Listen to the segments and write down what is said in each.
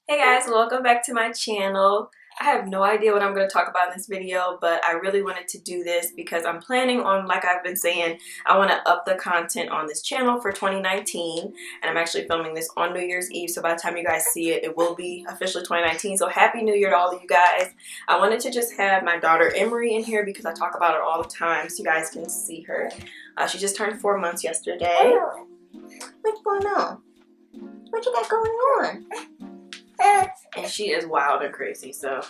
Hey guys, welcome back to my channel. I have no idea what I'm going to talk about in this video, but I really wanted to do this because I'm planning on, like I've been saying, I want to up the content on this channel for 2019, and I'm actually filming this on New Year's Eve, so by the time you guys see it, it will be officially 2019, so Happy New Year to all of you guys. I wanted to just have my daughter Emery in here because I talk about her all the time so you guys can see her. She just turned 4 months yesterday. What's going on? What you got going on? And she is wild and crazy, so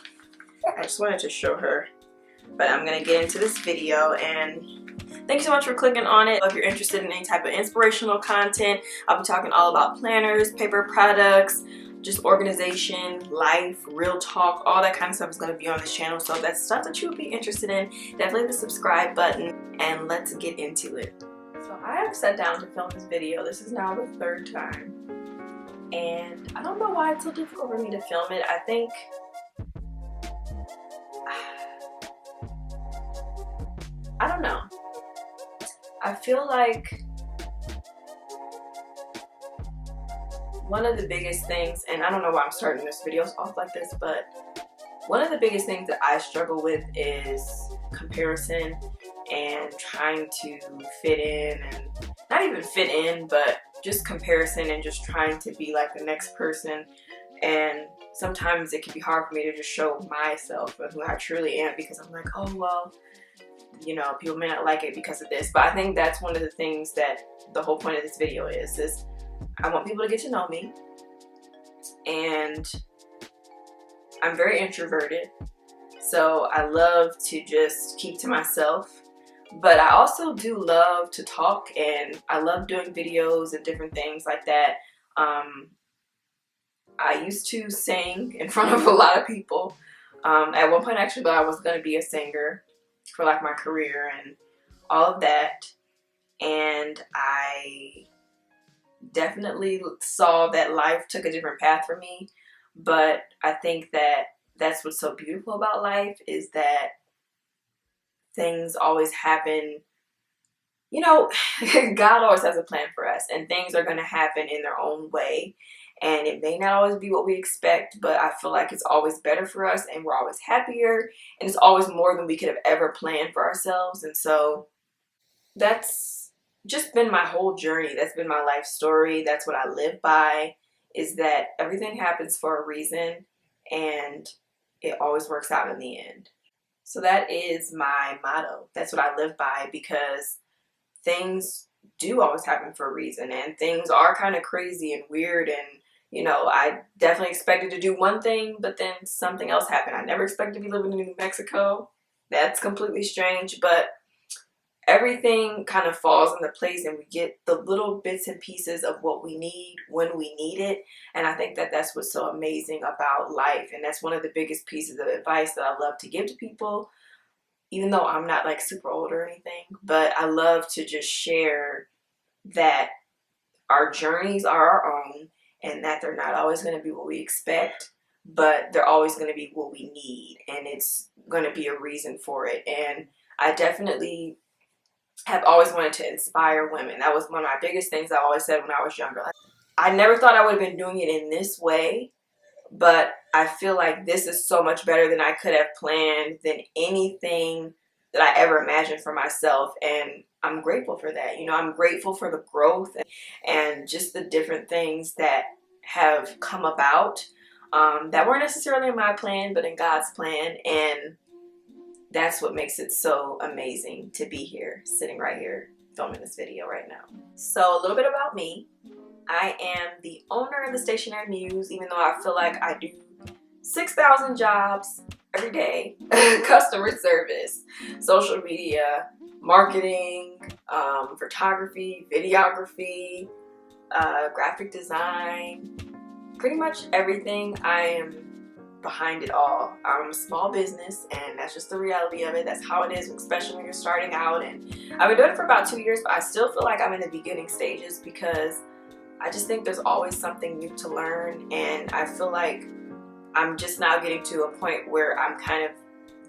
I just wanted to show her. But I'm going to get into this video, and thank you so much for clicking on it. If you're interested in any type of inspirational content, I'll be talking all about planners, paper products, just organization, life, real talk, all that kind of stuff is going to be on this channel. So if that's stuff that you would be interested in, definitely hit the subscribe button, and let's get into it. So I have sat down to film this video. This is now the third time. And I don't know why it's so difficult for me to film it. I think I don't know. I feel like one of the biggest things, and I don't know why I'm starting this video off like this, but one of the biggest things that I struggle with is comparison and trying to fit in, and not even fit in, but just comparison and just trying to be like the next person. And sometimes it can be hard for me to just show myself and who I truly am, because I'm like, oh well, you know, people may not like it because of this. But I think that's one of the things that the whole point of this video is I want people to get to know me. And I'm very introverted, so I love to just keep to myself. But I also do love to talk, and I love doing videos and different things like that. I used to sing in front of a lot of people. At one point, actually, but I was going to be a singer for like my career and all of that. And I definitely saw that life took a different path for me. But I think that that's what's so beautiful about life, is that things always happen. You know, God always has a plan for us, and things are going to happen in their own way. And it may not always be what we expect, but I feel like it's always better for us, and we're always happier, and it's always more than we could have ever planned for ourselves. And so that's just been my whole journey. That's been my life story. That's what I live by, is that everything happens for a reason, and it always works out in the end. So that is my motto. That's what I live by, because things do always happen for a reason, and things are kind of crazy and weird. And you know, I definitely expected to do one thing, but then something else happened. I never expected to be living in New Mexico. That's completely strange, but everything kind of falls into place, and we get the little bits and pieces of what we need when we need it. And I think that that's what's so amazing about life, and that's one of the biggest pieces of advice that I love to give to people, even though I'm not like super old or anything. But I love to just share that our journeys are our own, and that they're not always going to be what we expect, but they're always going to be what we need, and it's going to be a reason for it. And I definitely have always wanted to inspire women. That was one of my biggest things I always said when I was younger. Like, I never thought I would have been doing it in this way, but I feel like this is so much better than I could have planned, than anything that I ever imagined for myself. And I'm grateful for that. You know, I'm grateful for the growth and just the different things that have come about that weren't necessarily in my plan, but in God's plan. And that's what makes it so amazing to be here, sitting right here, filming this video right now. So a little bit about me. I am the owner of the Stationery Muse, even though I feel like I do 6,000 jobs every day. Customer service, social media, marketing, photography, videography, graphic design, pretty much everything. I am behind it all. I'm a small business, and that's just the reality of it. That's how it is, especially when you're starting out. And I've been doing it for about 2 years, but I still feel like I'm in the beginning stages, because I just think there's always something new to learn. And I feel like I'm just now getting to a point where I'm kind of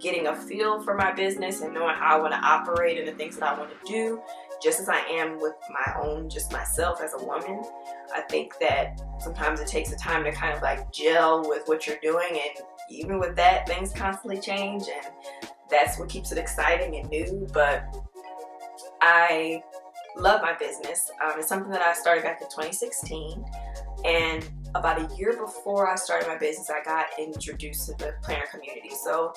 getting a feel for my business and knowing how I want to operate and the things that I want to do. just as I am with my own, just myself as a woman. I think that sometimes it takes a time to kind of like gel with what you're doing, and even with that, things constantly change, and that's what keeps it exciting and new. But I love my business. It's something that I started back in 2016, and about a year before I started my business, I got introduced to the planner community. So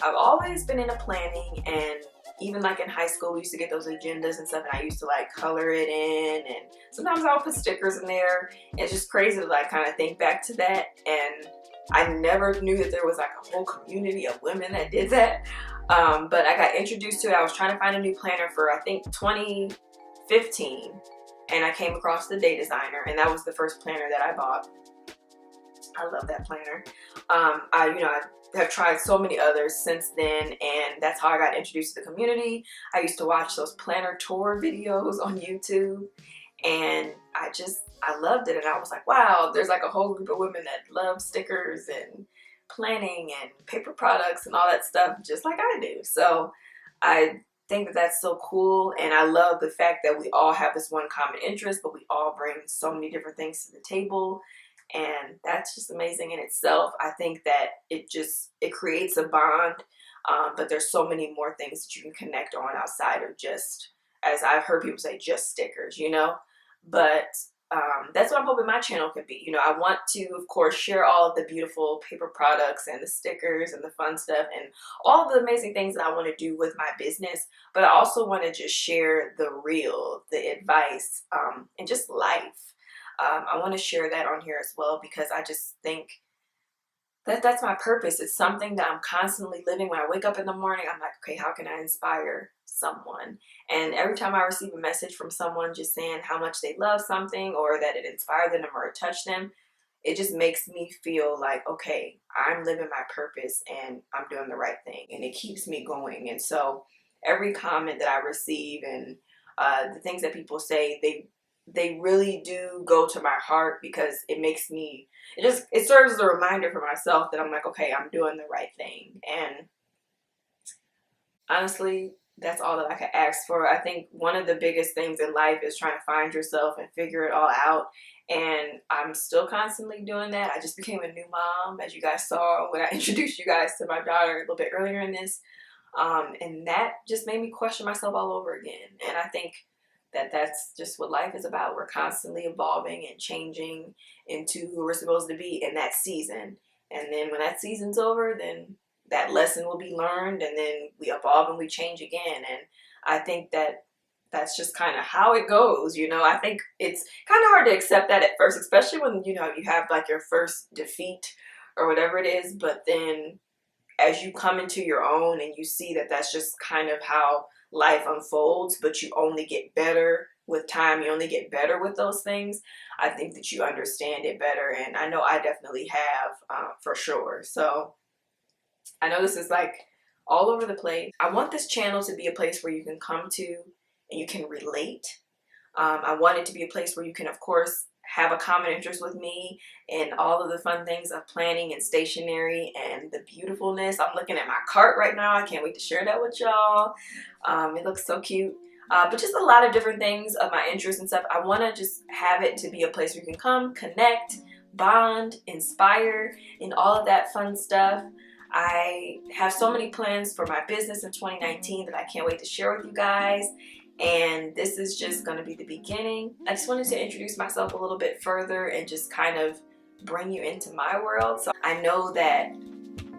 I've always been into planning, and even like in high school, we used to get those agendas and stuff, and I used to like color it in, and sometimes I'll put stickers in there. It's just crazy to like kind of think back to that, and I never knew that there was like a whole community of women that did that. But I got introduced to it. I was trying to find a new planner for I think 2015, and I came across the Day Designer, and that was the first planner that I bought. I love that planner. I have tried so many others since then, and that's how I got introduced to the community. I used to watch those planner tour videos on YouTube, and I loved it, and I was like, wow, there's like a whole group of women that love stickers and planning and paper products and all that stuff just like I do. So I think that that's so cool, and I love the fact that we all have this one common interest, but we all bring so many different things to the table, and that's just amazing in itself. I think that it creates a bond, but there's so many more things that you can connect on outside of just, as I've heard people say, just stickers, you know. But that's what I'm hoping my channel could be. You know, I want to, of course, share all of the beautiful paper products and the stickers and the fun stuff and all of the amazing things that I want to do with my business. But I also want to just share the advice, and just life. I want to share that on here as well, because I just think that that's my purpose. It's something that I'm constantly living. When I wake up in the morning, I'm like, okay, how can I inspire someone? And every time I receive a message from someone just saying how much they love something, or that it inspired them or it touched them, it just makes me feel like, okay, I'm living my purpose and I'm doing the right thing, and it keeps me going. And so every comment that I receive and the things that people say, they really do go to my heart, because it makes me, it serves as a reminder for myself that I'm like, okay, I'm doing the right thing. And honestly, that's all that I could ask for. I think one of the biggest things in life is trying to find yourself and figure it all out. And I'm still constantly doing that. I just became a new mom, as you guys saw when I introduced you guys to my daughter a little bit earlier in this. And that just made me question myself all over again. And I think that that's just what life is about. We're constantly evolving and changing into who we're supposed to be in that season. And then when that season's over, then that lesson will be learned, and then we evolve and we change again. And I think that that's just kind of how it goes. You know, I think it's kind of hard to accept that at first, especially when, you know, you have like your first defeat or whatever it is. But then as you come into your own and you see that that's just kind of how life unfolds, but you only get better with time, you only get better with those things, I think that you understand it better. And I know I definitely have, for sure. So I know this is like all over the place. I want this channel to be a place where you can come to and you can relate. I want it to be a place where you can, of course, have a common interest with me and all of the fun things of planning and stationery and the beautifulness. I'm looking at my cart right now. I can't wait to share that with y'all. It looks so cute. But just a lot of different things of my interests and stuff. I want to just have it to be a place where you can come, connect, bond, inspire, and all of that fun stuff. I have so many plans for my business in 2019 that I can't wait to share with you guys. And this is just going to be the beginning. I just wanted to introduce myself a little bit further and just kind of bring you into my world. So I know that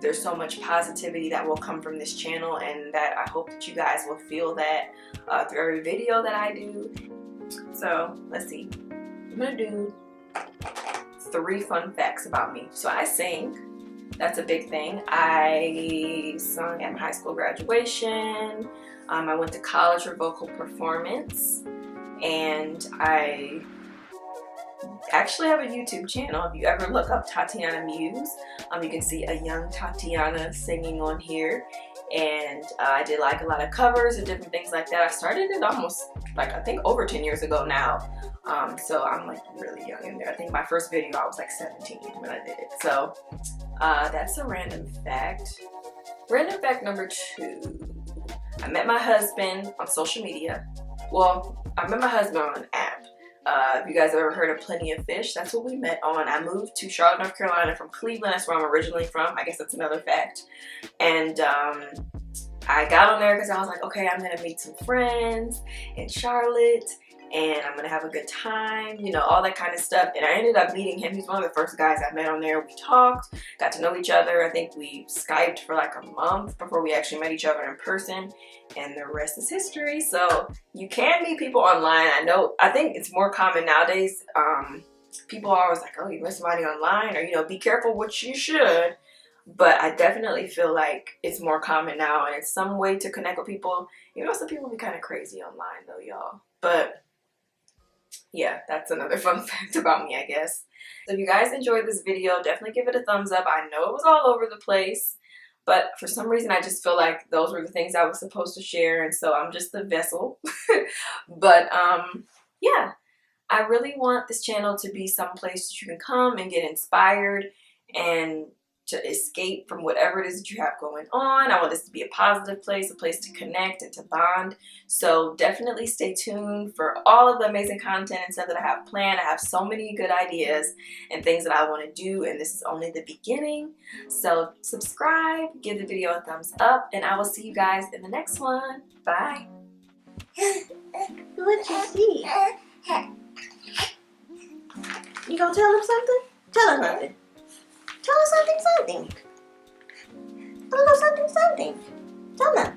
there's so much positivity that will come from this channel, and that I hope that you guys will feel that through every video that I do. So let's see. I'm going to do 3 fun facts about me. So I sing. That's a big thing. I sung at my high school graduation. I went to college for vocal performance, and I actually have a YouTube channel. If you ever look up Tatiana Muse, you can see a young Tatiana singing on here. And I did like a lot of covers and different things like that. I started it almost like, I think, over 10 years ago now. So I'm like really young in there. I think my first video I was like 17 when I did it. So that's a random fact. Random fact number 2. I met my husband on social media. Well, I met my husband on an app. If you guys ever heard of Plenty of Fish, that's what we met on. I moved to Charlotte, North Carolina from Cleveland. That's where I'm originally from. I guess that's another fact. And I got on there because I was like, okay, I'm gonna meet some friends in Charlotte and I'm gonna have a good time, you know, all that kind of stuff. And I ended up meeting him. He's one of the first guys I met on there. We talked, got to know each other. I think we Skyped for like a month before we actually met each other in person, and the rest is history. So you can meet people online. I think it's more common nowadays. People are always like, oh, you met somebody online, or, you know, be careful what you should. But I definitely feel like it's more common now, and it's some way to connect with people. You know, some people be kind of crazy online though, y'all. But yeah, that's another fun fact about me, I guess. So if you guys enjoyed this video, definitely give it a thumbs up. I know it was all over the place, but for some reason I just feel like those were the things I was supposed to share, and so I'm just the vessel. But yeah, I really want this channel to be some place that you can come and get inspired and to escape from whatever it is that you have going on. I want this to be a positive place, a place to connect and to bond. So definitely stay tuned for all of the amazing content and stuff that I have planned. I have so many good ideas and things that I want to do, and this is only the beginning. So subscribe, give the video a thumbs up, and I will see you guys in the next one. Bye. What you see? You gonna tell him something? Tell him something. Tell him something. Tell him something. Tell him.